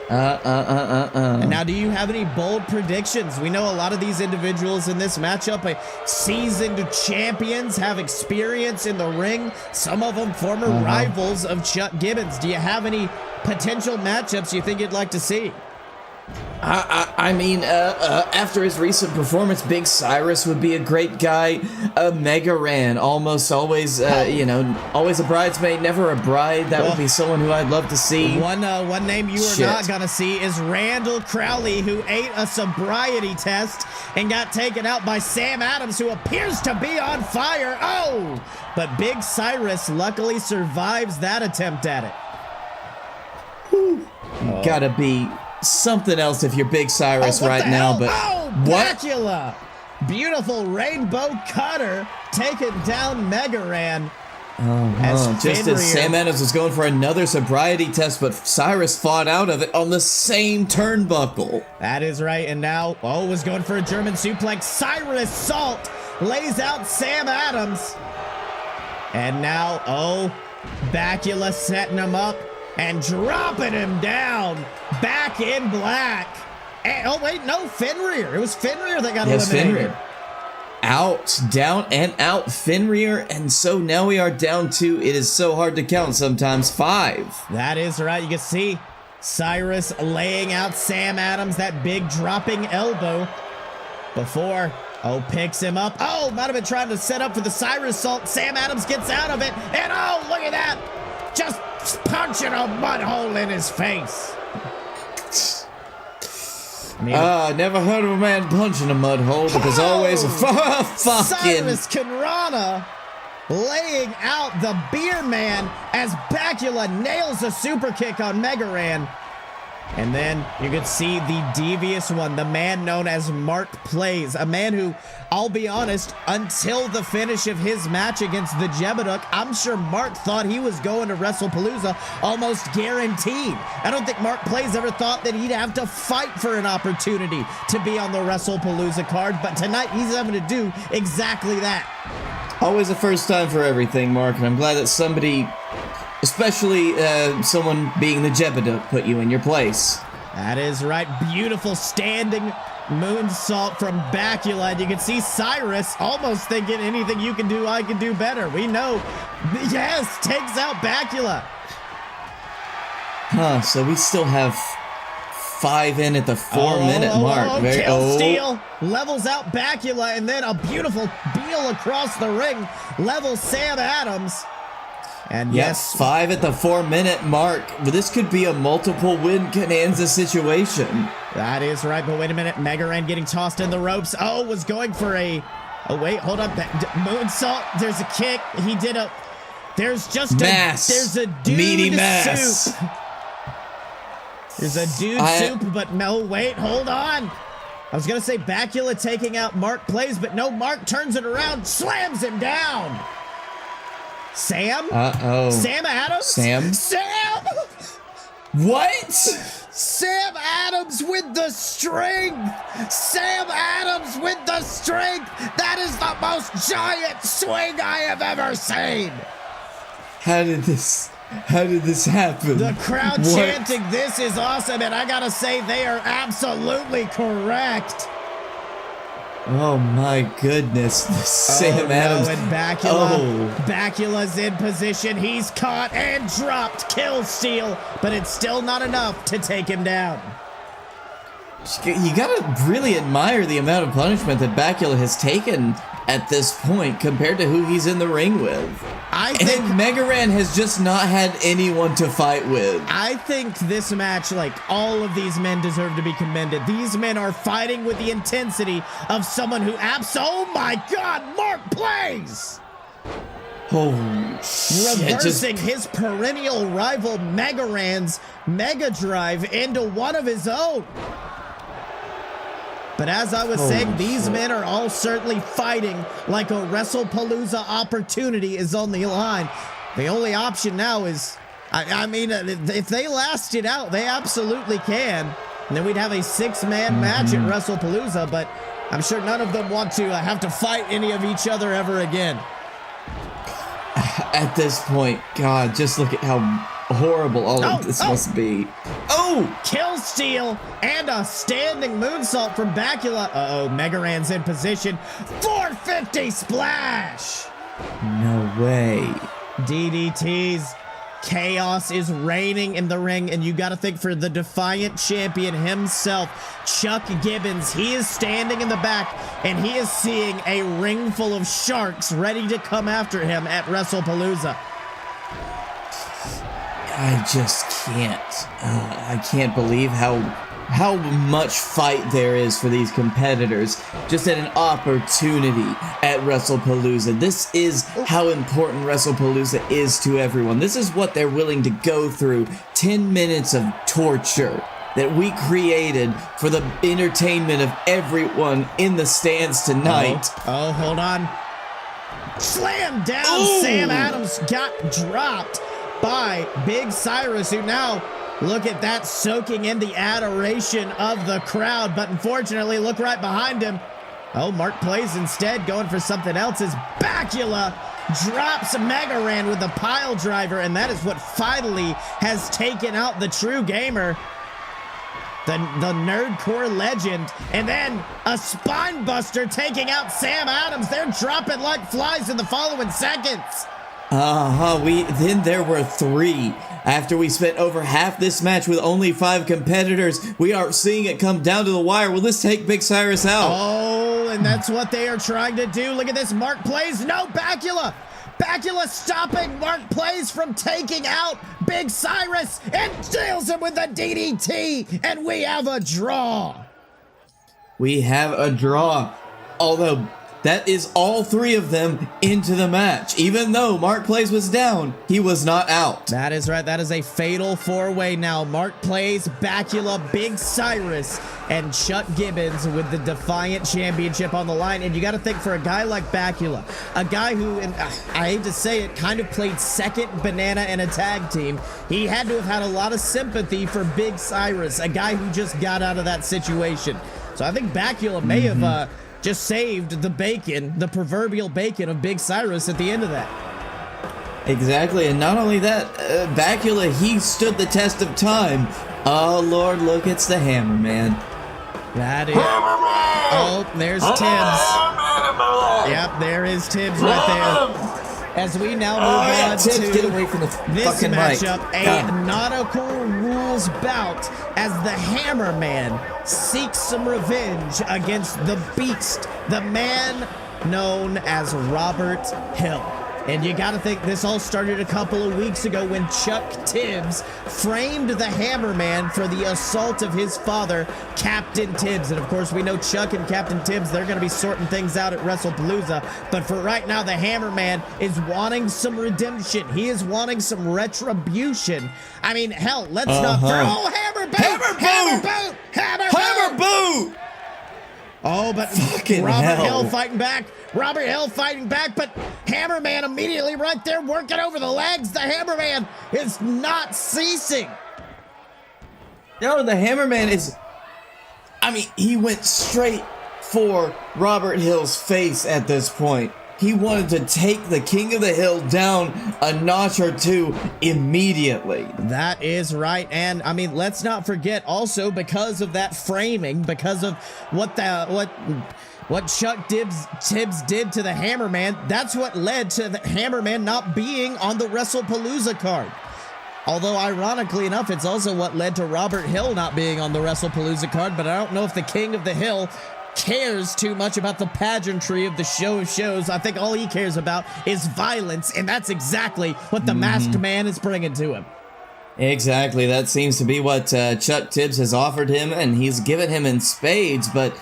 And now, do you have any bold predictions? We know a lot of these individuals in this matchup, seasoned champions, have experience in the ring. Some of them former rivals of Chuck Gibbons. Do you have any potential matchups you think you'd like to see? I mean, after his recent performance, Big Cyrus would be a great guy. Mega Ran, almost always, always a bridesmaid, never a bride. That would be someone who I'd love to see. One name you are not gonna see is Randall Crowley, who ate a sobriety test and got taken out by Sam Adams, who appears to be on fire. Oh, but Big Cyrus luckily survives that attempt at it. Gotta be something else if you're Big Cyrus right now, but what? Bacula! Beautiful rainbow cutter taking down Mega Ran. Just as Sam Adams was going for another sobriety test, but Cyrus fought out of it on the same turnbuckle. That is right, and now, was going for a German suplex. Cyrus Salt lays out Sam Adams. And now, Bacula setting him up and dropping him down, back in black. And, no, Fenrir. It was Fenrir that got eliminated. Fenrir. Out, down, and out, Fenrir. And so now we are down to, it is so hard to count sometimes, 5. That is right. You can see Cyrus laying out Sam Adams, that big dropping elbow before, picks him up. Might have been trying to set up for the Cyrus Salt. Sam Adams gets out of it, and look at that. Just punching a mud hole in his face. Never heard of a man punching a mud hole, because always a fucking Cyrus Konanza laying out the beer man as Bacula nails a super kick on Mega Ran. And then you could see the devious one, the man known as Mark Plays, a man who, I'll be honest, until the finish of his match against the Jeb-A-Dook, I'm sure Mark thought he was going to Wrestlepalooza almost guaranteed. I don't think Mark Plays ever thought that he'd have to fight for an opportunity to be on the Wrestlepalooza card, but tonight he's having to do exactly that. Always a first time for everything, Mark, and I'm glad that somebody, especially someone being the Jeb-A-Dook, put you in your place. That is right. Beautiful standing moonsault from Bacula. And you can see Cyrus almost thinking anything you can do, I can do better. We know. Yes, takes out Bacula. So we still have 5 in at the 4-minute mark. Kill steal. Levels out Bacula, and then a beautiful heel across the ring. Levels Sam Adams. And yes, 5 at the 4-minute mark. This could be a multiple win Konanza situation. That is right, but wait a minute. Mega Ran getting tossed in the ropes. Oh, was going for a... Oh, wait, hold up. Moonsault. There's a kick. He did a... There's just mass. There's a dude meaty mass. soup. There's a dude soup, but no, wait, hold on. I was going to say Bacula taking out Mark Plays, but no, Mark turns it around, slams him down. Sam? Uh-oh. Sam Adams? Sam? What? Sam Adams with the strength. Sam Adams with the strength. That is the most giant swing I have ever seen. How did this happen? The crowd chanting, "This is awesome," and I gotta say, they are absolutely correct. Oh my goodness, Sam Adams. And Bacula, Bacula's in position. He's caught and dropped. Kill steal, but it's still not enough to take him down. You gotta really admire the amount of punishment that Bacula has taken at this point compared to who he's in the ring with. I think Mega Ran has just not had anyone to fight with. I think this match, like all of these men, deserve to be commended. These men are fighting with the intensity of someone who oh my God, Mark Plays! Oh, shit. Reversing his perennial rival Mega Ran's Mega Drive into one of his own. But as I was saying, these men are all certainly fighting like a Wrestlepalooza opportunity is on the line. The only option now is, I mean, if they last it out, they absolutely can. And then we'd have a 6-man match at Wrestlepalooza, but I'm sure none of them want to have to fight any of each other ever again. At this point, God, just look at how horrible all of this must be. Kill steal and a standing moonsault from Bacula. Mega Ran's in position. 450 splash. No way. DDTs. Chaos is reigning in the ring, and you got to think for the Defiant champion himself, Chuck Gibbons. He is standing in the back, and he is seeing a ring full of sharks ready to come after him at Wrestlepalooza. I just can't. I can't believe how much fight there is for these competitors just at an opportunity at Wrestlepalooza. This is how important Wrestlepalooza is to everyone. This is what they're willing to go through. 10 minutes of torture that we created for the entertainment of everyone in the stands tonight. Hold on. Slam down. Sam Adams got dropped by Big Cyrus, who now, look at that, soaking in the adoration of the crowd. But unfortunately, look right behind him. Mark Plays instead going for something else as Bacula drops Mega Ran with the pile driver, and that is what finally has taken out the true gamer, the nerdcore legend. And then a spine buster taking out Sam Adams. They're dropping like flies in the following seconds. Then there were 3. After we spent over half this match with only 5 competitors, we are seeing it come down to the wire. Will this take Big Cyrus out? And that's what they are trying to do. Look at this. Mark Plays. No, Bacula. Bacula stopping Mark Plays from taking out Big Cyrus and deals him with the DDT. And we have a draw. We have a draw. Although that is all 3 of them into the match. Even though Mark Plays was down, he was not out. That is right. That is a fatal 4-way now. Mark Plays, Bacula, Big Cyrus, and Chuck Gibbons with the Defiant Championship on the line. And you got to think, for a guy like Bacula, a guy who, and I hate to say it, kind of played second banana in a tag team, he had to have had a lot of sympathy for Big Cyrus, a guy who just got out of that situation. So I think Bacula may have just saved the bacon, the proverbial bacon of Big Cyrus at the end of that. Exactly, and not only that, Bacula, he stood the test of time. Oh, Lord, look, it's the Hammer Man. That is... there's Tibbs. Yep, there is Tibbs right there. As we now move on Tibbs, to get away from the this matchup, mic. A Nautical rules bout as the Hammer Man seeks some revenge against the Beast, the man known as Robert Hill. And you got to think this all started a couple of weeks ago when Chuck Tibbs framed the Hammerman for the assault of his father, Captain Tibbs. And of course, we know Chuck and Captain Tibbs, they're going to be sorting things out at Wrestlepalooza. But for right now, the Hammerman is wanting some redemption. He is wanting some retribution. I mean, hell, let's not throw Hammer Boot! Hammer Boot! Hammer Boot! Oh, but fucking Robert hell. Hill fighting back. Robert Hill fighting back, but Hammerman immediately right there working over the legs. The Hammerman is not ceasing. No, the Hammerman is... I mean, he went straight for Robert Hill's face at this point. He wanted to take the King of the Hill down a notch or two immediately. That is right. And I mean, let's not forget also, because of that framing, because of what Chuck Tibbs did to the Hammerman, that's what led to the Hammerman not being on the Wrestlepalooza card. Although, ironically enough, it's also what led to Robert Hill not being on the Wrestlepalooza card, but I don't know if the King of the Hill cares too much about the pageantry of the show of shows. I think all he cares about is violence, and that's exactly what the masked man is bringing to him. Exactly. That seems to be what Chuck Tibbs has offered him, and he's given him in spades, but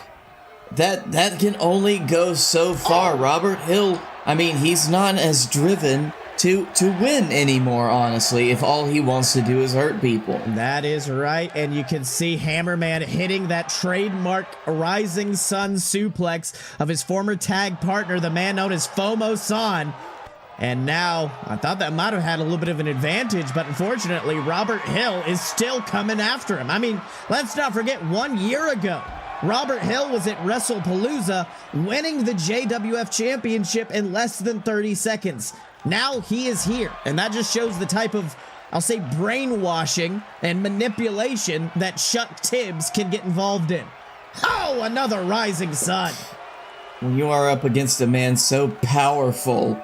that can only go so far. Robert Hill, I mean, he's not as driven to win anymore, honestly, if all he wants to do is hurt people. That is right, and you can see Hammerman hitting that trademark Rising Sun suplex of his former tag partner, the man known as Fomo-san. And now, I thought that might have had a little bit of an advantage, but unfortunately, Robert Hill is still coming after him. I mean, let's not forget 1 year ago, Robert Hill was at Wrestlepalooza winning the JWF championship in less than 30 seconds. Now he is here, and that just shows the type of, I'll say, brainwashing and manipulation that Chuck Tibbs can get involved in. Oh, another Rising Sun. When you are up against a man so powerful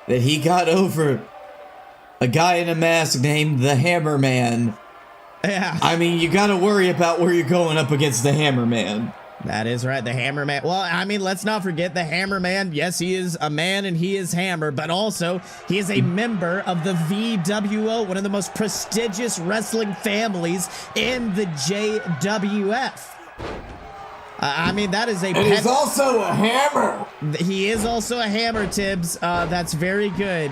that he got over a guy in a mask named the Hammerman, yeah, I mean, you got to worry about where you're going up against the Hammerman. That is right, the Hammerman. Well, I mean, let's not forget the Hammerman. Yes, he is a man and he is Hammer, but also he is a member of the VWO, one of the most prestigious wrestling families in the JWF. I mean, that is a... And he's also a hammer. He is also a hammer, Tibbs. That's very good.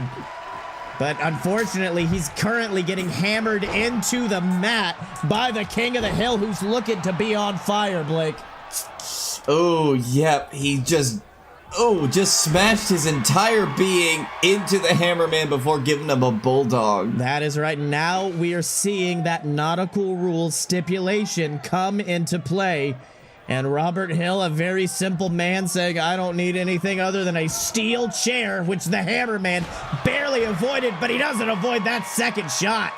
But unfortunately, he's currently getting hammered into the mat by the King of the Hill, who's looking to be on fire, Blake. Oh, yep. He just smashed his entire being into the Hammerman before giving him a bulldog. That is right. Now we are seeing that nautical rules stipulation come into play. And Robert Hill, a very simple man, saying, I don't need anything other than a steel chair, which the Hammerman barely avoided, but he doesn't avoid that second shot.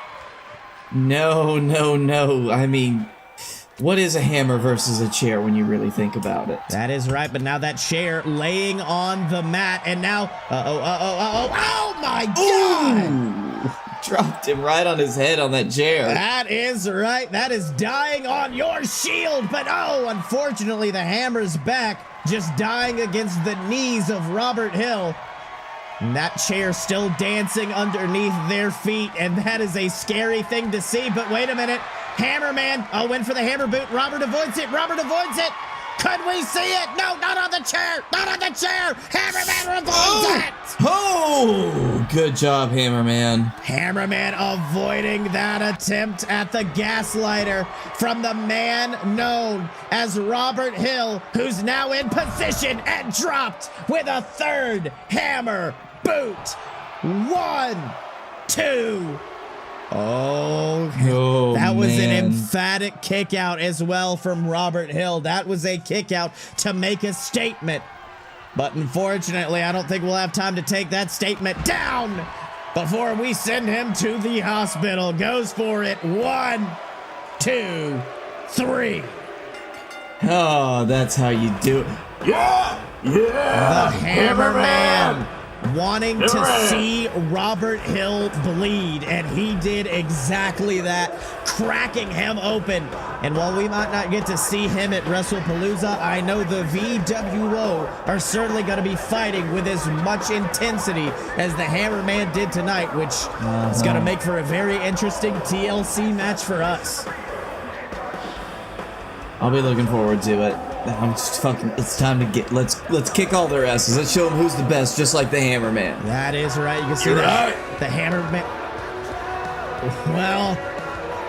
No. I mean, what is a hammer versus a chair when you really think about it? That is right, but now that chair laying on the mat, and now, oh my God! Ooh, dropped him right on his head on that chair. That is right, that is dying on your shield, but oh, unfortunately the Hammer's back, just dying against the knees of Robert Hill. And that chair still dancing underneath their feet, and that is a scary thing to see, but wait a minute. Hammerman, a win for the Hammer Boot. Robert avoids it. Could we see it? No, not on the chair. Hammerman avoids it. Oh, good job, Hammerman. Hammerman avoiding that attempt at the gaslighter from the man known as Robert Hill, who's now in position and dropped with a third Hammer Boot. 1, 2. Oh, that was an emphatic kick out as well from Robert Hill. That was a kick out to make a statement. But unfortunately, I don't think we'll have time to take that statement down before we send him to the hospital. Goes for it. 1, 2, 3. Oh, that's how you do it. Yeah! The Hammerman wanting to see Robert Hill bleed, and he did exactly that, cracking him open. And while we might not get to see him at Wrestlepalooza, I know the VWO are certainly going to be fighting with as much intensity as the Hammerman did tonight, which is going to make for a very interesting TLC match for us. I'll be looking forward to it. I'm just fucking. It's time to get. Let's kick all their asses. Let's show them who's the best, just like the Hammerman. That is right. You can see that the Hammerman. Well,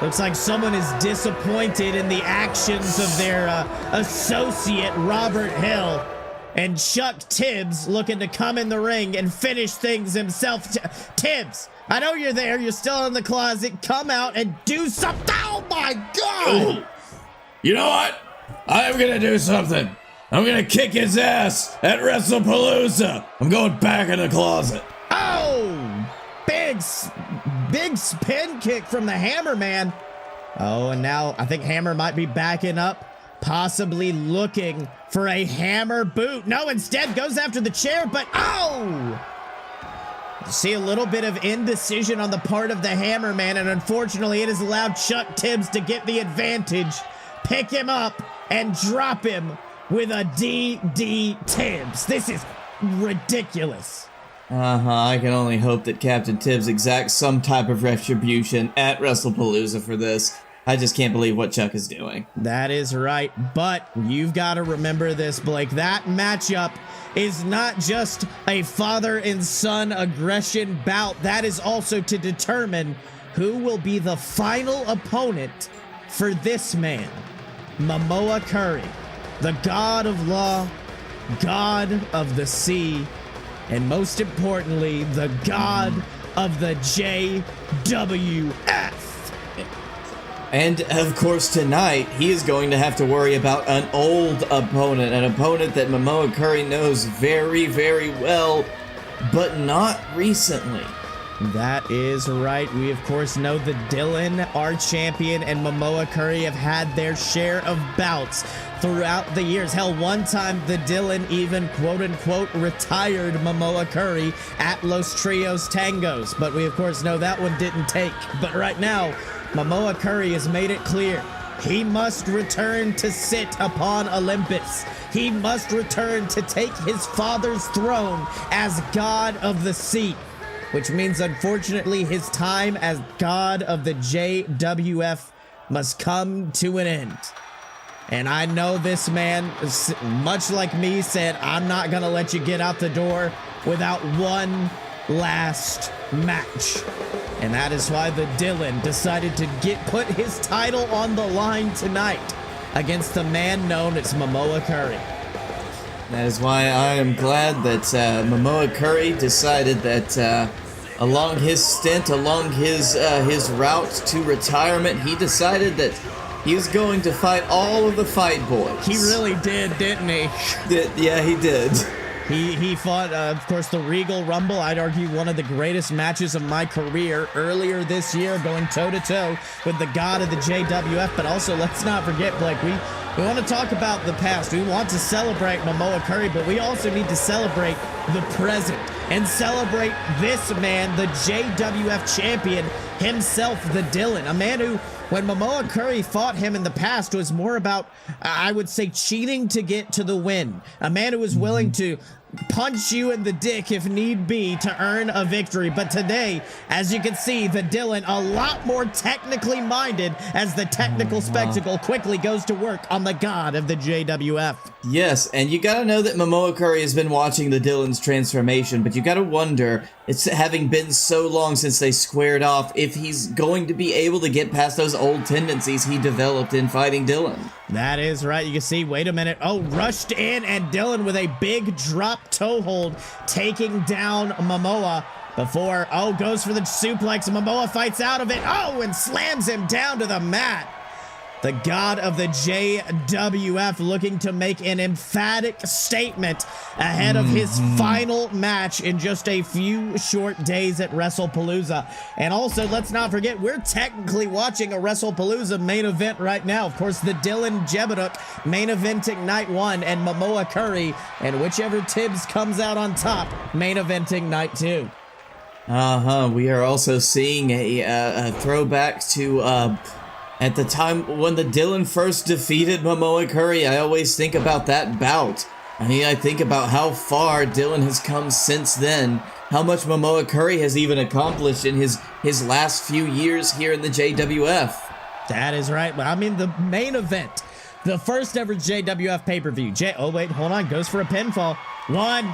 looks like someone is disappointed in the actions of their associate Robert Hill, and Chuck Tibbs looking to come in the ring and finish things himself. Tibbs, I know you're there. You're still in the closet. Come out and do something. Oh my God! Ooh. You know what? I'm gonna do something. I'm gonna kick his ass at Wrestlepalooza. I'm going back in the closet. Oh! Big spin kick from the Hammerman. Oh, and now I think Hammer might be backing up, possibly looking for a hammer boot. No, instead goes after the chair, but oh! See a little bit of indecision on the part of the Hammerman, and unfortunately it has allowed Chuck Tibbs to get the advantage. Pick him up and drop him with a DD Tibbs. This is ridiculous. I can only hope that Captain Tibbs exacts some type of retribution at Wrestlepalooza for this. I just can't believe what Chuck is doing. That is right, but you've got to remember this, Blake. That matchup is not just a father and son aggression bout. That is also to determine who will be the final opponent for this man. Mamoa Curry, the god of law, god of the sea, and most importantly, the god of the JWF. And of course tonight, he is going to have to worry about an old opponent, an opponent that Mamoa Curry knows very, very well, but not recently. That is right. We, of course, know that Dylan, our champion, and Mamoa Curry have had their share of bouts throughout the years. Hell, one time the Dylan even quote-unquote retired Mamoa Curry at Los Trios Tangos. But we, of course, know that one didn't take. But right now, Mamoa Curry has made it clear. He must return to sit upon Olympus. He must return to take his father's throne as God of the Sea. Which means, unfortunately, his time as god of the JWF must come to an end. And I know this man, much like me, said, I'm not going to let you get out the door without one last match. And that is why the Dylan decided to put his title on the line tonight against the man known as Mamoa Curry. That is why I am glad that Mamoa Curry decided that along his stint, along his route to retirement, he decided that he was going to fight all of the Fight Boys. He really did, didn't he? Yeah, he did. He fought, of course, the Regal Rumble. I'd argue one of the greatest matches of my career earlier this year, going toe-to-toe with the god of the JWF. But also, let's not forget, Blake, we want to talk about the past. We want to celebrate Mamoa Curry, but we also need to celebrate the present and celebrate this man, the JWF champion himself, the Dylan, a man who, when Mamoa Curry fought him in the past, was more about, I would say, cheating to get to the win. A man who was willing to punch you in the dick if need be to earn a victory. But today, as you can see, the Dylan, a lot more technically minded as the technical spectacle quickly goes to work on the god of the JWF. Yes, and you gotta know that Mamoa Curry has been watching the Dylan's transformation, but you gotta wonder, it's having been so long since they squared off, if he's going to be able to get past those old tendencies he developed in fighting Dylan. That is right. You can see, wait a minute. Oh, rushed in, and Dylan with a big drop toe hold, taking down Mamoa before, goes for the suplex. Mamoa fights out of it. Oh, and slams him down to the mat. the god of the JWF, looking to make an emphatic statement ahead of his final match in just a few short days at Wrestlepalooza. And also, let's not forget, we're technically watching a Wrestlepalooza main event right now. Of course, the Dylan Jeb-A-Dook main eventing night 1, and Mamoa Curry, and whichever Tibbs comes out on top, main eventing night 2. We are also seeing a throwback to at the time when the Dylan first defeated Mamoa Curry. I always think about that bout. I mean, I think about how far Dylan has come since then, how much Mamoa Curry has even accomplished in his last few years here in the JWF. That is right. I mean, the main event, the first ever JWF pay-per-view. Oh, wait, hold on. Goes for a pinfall. 1.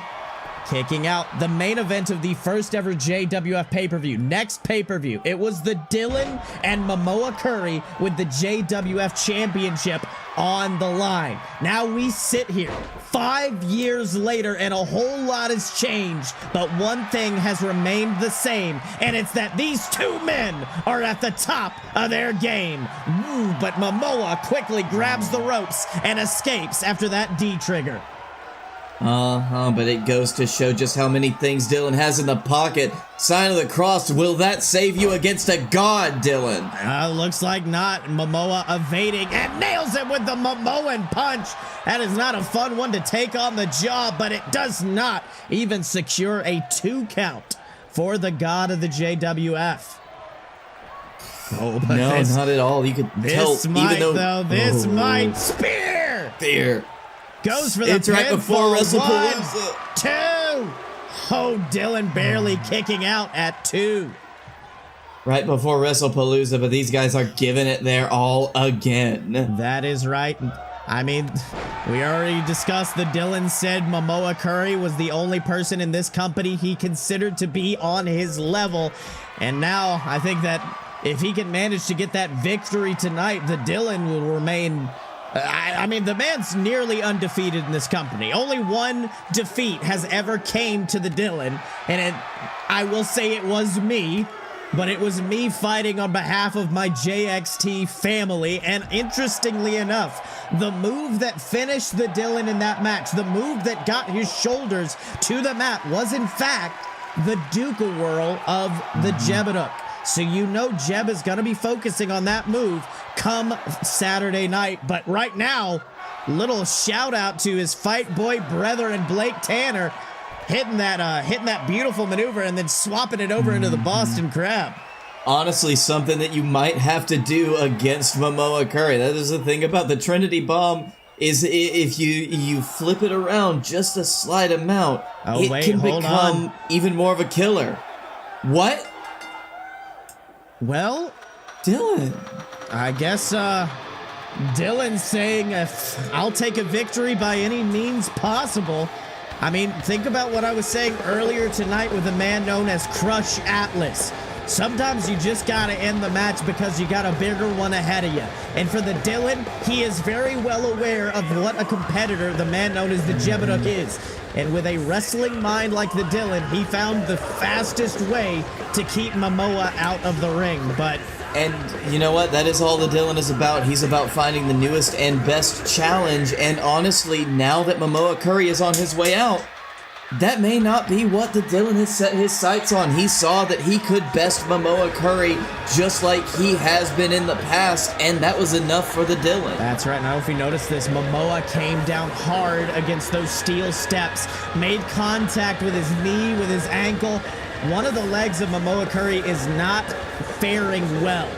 Kicking out. The main event of the first ever JWF pay-per-view. Next pay-per-view, it was the Dylan and Mamoa Curry with the JWF Championship on the line. Now we sit here 5 years later and a whole lot has changed, but one thing has remained the same, and it's that these two men are at the top of their game. But Mamoa quickly grabs the ropes and escapes after that D-trigger. But it goes to show just how many things Dylan has in the pocket. Sign of the cross, will that save you against a god, Dylan? Looks like not. Mamoa evading and nails him with the Mamoan punch. That is not a fun one to take on the jaw, but it does not even secure a 2 count for the god of the JWF. Oh, but no, not at all. You could tell, this might spear. Spear. Goes for the pinfall. Right before Wrestlepalooza. 1, 2. Oh, Dylan barely kicking out at 2. Right before Wrestlepalooza, but these guys are giving it their all again. That is right. I mean, we already discussed that Dylan said Mamoa Curry was the only person in this company he considered to be on his level. And now I think that if he can manage to get that victory tonight, the Dylan will remain... I mean, the man's nearly undefeated in this company. Only one defeat has ever came to the Dylan, and I will say it was me, but it was me fighting on behalf of my JXT family. And interestingly enough, the move that finished the Dylan in that match, the move that got his shoulders to the mat, was in fact the Duke whirl of the Jeb-A-Dook. So you know Jeb is going to be focusing on that move come Saturday night. But right now, little shout out to his fight boy brethren Blake Tanner, hitting that beautiful maneuver and then swapping it over into the Boston Crab. Honestly, something that you might have to do against Mamoa Curry. That is the thing about the Trinity Bomb, is if you flip it around just a slight amount, it can become even more of a killer. What? Well, Dylan. I guess Dylan's saying, I'll take a victory by any means possible. I mean, think about what I was saying earlier tonight with a man known as Crush Atlas. Sometimes you just gotta end the match because you got a bigger one ahead of you. And for the Dylan, he is very well aware of what a competitor the man known as the Jeb-A-Dook is. And with a wrestling mind like the Dylan, he found the fastest way to keep Mamoa out of the ring. And you know what? That is all the Dylan is about. He's about finding the newest and best challenge. And honestly, now that Mamoa Curry is on his way out, that may not be what the Dylan has set his sights on. He saw that he could best Mamoa Curry just like he has been in the past, and that was enough for the Dylan. That's right. Now, if you notice this, Mamoa came down hard against those steel steps, made contact with his knee, with his ankle. One of the legs of Mamoa Curry is not faring well.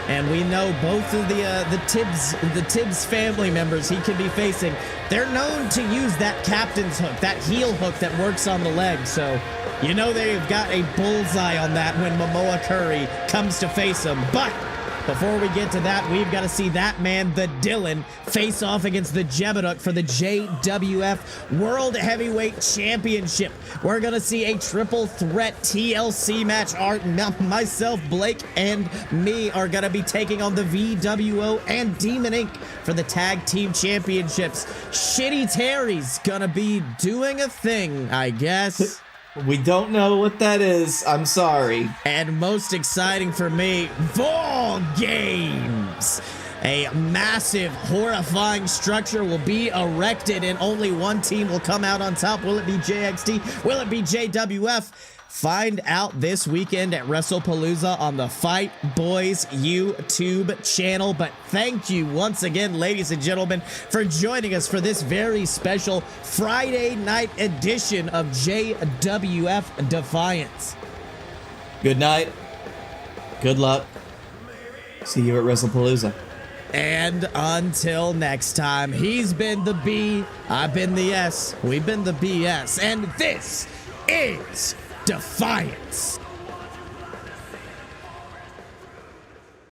And we know both of the Tibbs family members he could be facing, they're known to use that captain's hook, that heel hook that works on the leg. So, you know they've got a bullseye on that when Mamoa Curry comes to face him. But before we get to that, we've got to see that man, the Dylan, face off against the Jeb-A-Dook for the JWF World Heavyweight Championship. We're going to see a triple threat TLC match. Myself, Blake, and me are going to be taking on the VWO and Demon Inc. for the Tag Team Championships. Shitty Terry's going to be doing a thing, I guess. We don't know what that is. I'm sorry. And most exciting for me, Ball Games. A massive, horrifying structure will be erected and only one team will come out on top. Will it be JXT? Will it be JWF? Find out this weekend at Wrestlepalooza on the Fight Boys YouTube channel. But thank you once again, ladies and gentlemen, for joining us for this very special Friday night edition of JWF Defiance. Good night. Good luck. See you at Wrestlepalooza. And until next time, he's been the B, I've been the S, we've been the BS, and this is Defiance.